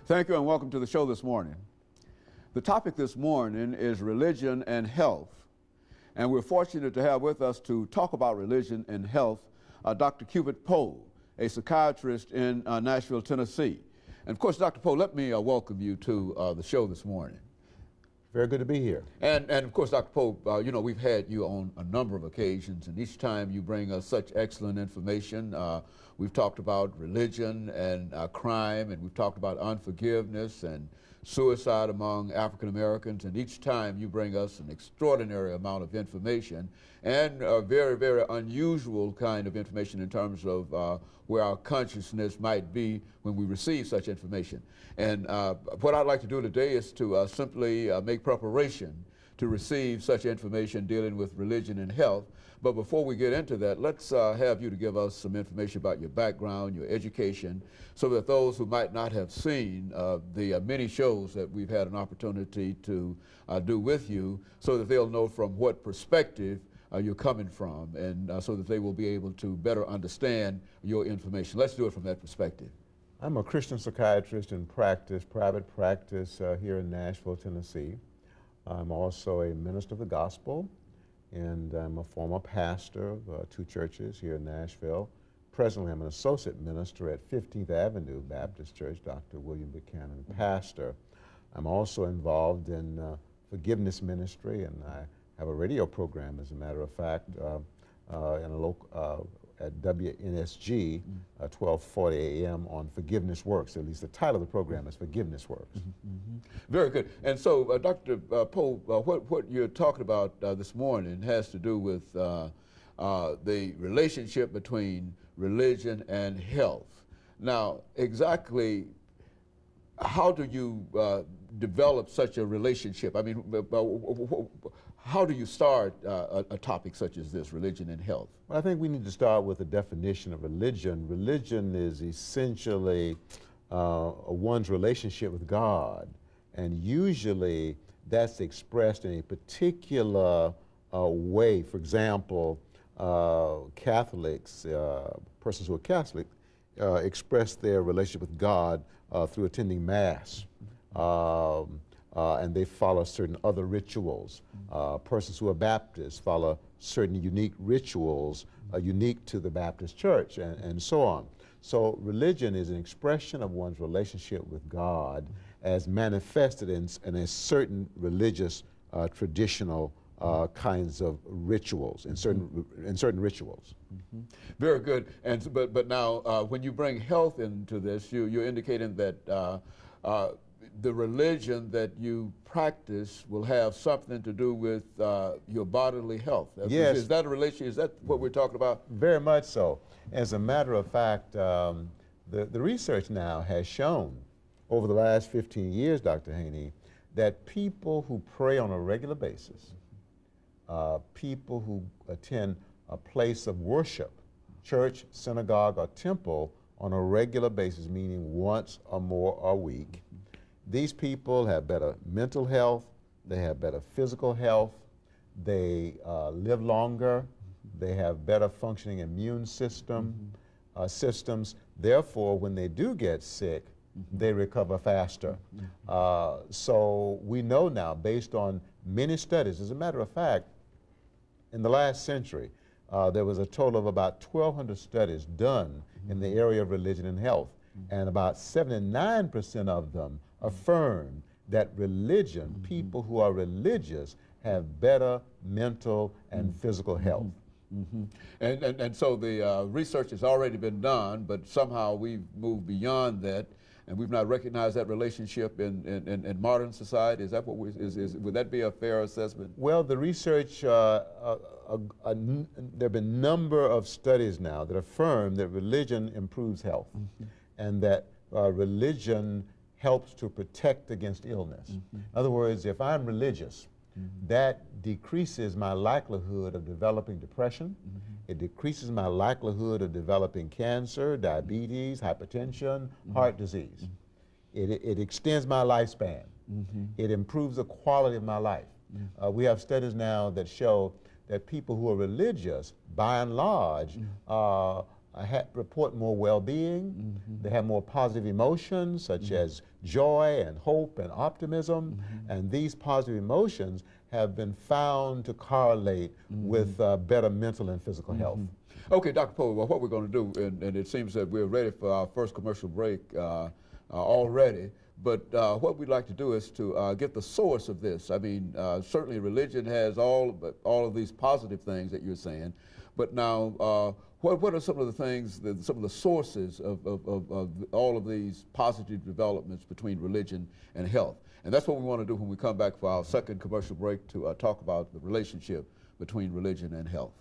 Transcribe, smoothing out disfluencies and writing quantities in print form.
Thank you and welcome to the show this morning. The topic this morning is religion and health. And we're fortunate to have with us to talk about religion and health Dr. CPoe, a psychiatrist in Nashville, Tennessee. And of course, Dr. Poe, let me welcome you to the show this morning. Very good to be here. And of course, Dr. Poe, you know, we've had you on a number of occasions, and each time you bring us such excellent information. We've talked about religion and crime, and we've talked about unforgiveness and suicide among African Americans, and each time you bring us an extraordinary amount of information and a very, very unusual kind of information in terms of where our consciousness might be when we receive such information. And what I'd like to do today is to simply make preparation to receive such information dealing with religion and health. But before we get into that, let's have you to give us some information about your background, your education, so that those who might not have seen the many shows that we've had an opportunity to do with you, so that they'll know from what perspective you're coming from, and so that they will be able to better understand your information. Let's do it from that perspective. I'm a Christian psychiatrist in practice, private practice here in Nashville, Tennessee. I'm also a minister of the gospel, and I'm a former pastor of 2 churches here in Nashville. Presently, I'm an associate minister at 15th Avenue Baptist Church, Dr. William Buchanan, pastor. I'm also involved in forgiveness ministry, and I have a radio program, as a matter of fact, in a local, at WNSG, 1240 a.m. on Forgiveness Works. At least the title of the program is Forgiveness Works. Very good. And so, Dr. Poe, what you're talking about this morning has to do with the relationship between religion and health. Now, exactly how do you develop such a relationship? I mean, how do you start a topic such as this, religion and health? Well, I think we need to start with a definition of religion. Religion is essentially one's relationship with God, and usually that's expressed in a particular way. For example, Catholics, persons who are Catholic, express their relationship with God through attending Mass. And they follow certain other rituals. Persons who are Baptists follow certain unique rituals unique to the Baptist Church, and so on. So religion is an expression of one's relationship with God as manifested in a certain religious traditional kinds of rituals, in certain rituals. Very good. And but now, when you bring health into this, you're indicating that the religion that you practice will have something to do with your bodily health. Yes. Is that a relation? Is that what we're talking about? Very much so. As a matter of fact, the research now has shown over the last 15 years, Dr. Haney, that people who pray on a regular basis, people who attend a place of worship, church, synagogue, or temple on a regular basis, meaning once or more a week, these people have better mental health, they have better physical health, they live longer, they have better functioning immune systems. Therefore, when they do get sick, they recover faster. So we know now, based on many studies, as a matter of fact, in the last century, there was a total of about 1,200 studies done in the area of religion and health, and about 79% of them affirm that religion, people who are religious, have better mental and physical health. And so the research has already been done, but somehow we've moved beyond that, and we've not recognized that relationship in modern society. Is that what would that be a fair assessment? Well, the research, there have been a number of studies now that affirm that religion improves health, and that religion helps to protect against illness. In other words, if I'm religious, that decreases my likelihood of developing depression. It decreases my likelihood of developing cancer, diabetes, hypertension, heart disease. It extends my lifespan. It improves the quality of my life. We have studies now that show that people who are religious, by and large, report more well-being. They have more positive emotions such as joy and hope and optimism. And these positive emotions have been found to correlate with better mental and physical health. Okay, Dr. Poe, well, what we're going to do, and it seems that we're ready for our first commercial break already, but what we'd like to do is to get the source of this. I mean, certainly religion has all of these positive things that you're saying, but now what are some of the things, some of the sources of all of these positive developments between religion and health? And that's what we want to do when we come back for our second commercial break to talk about the relationship between religion and health.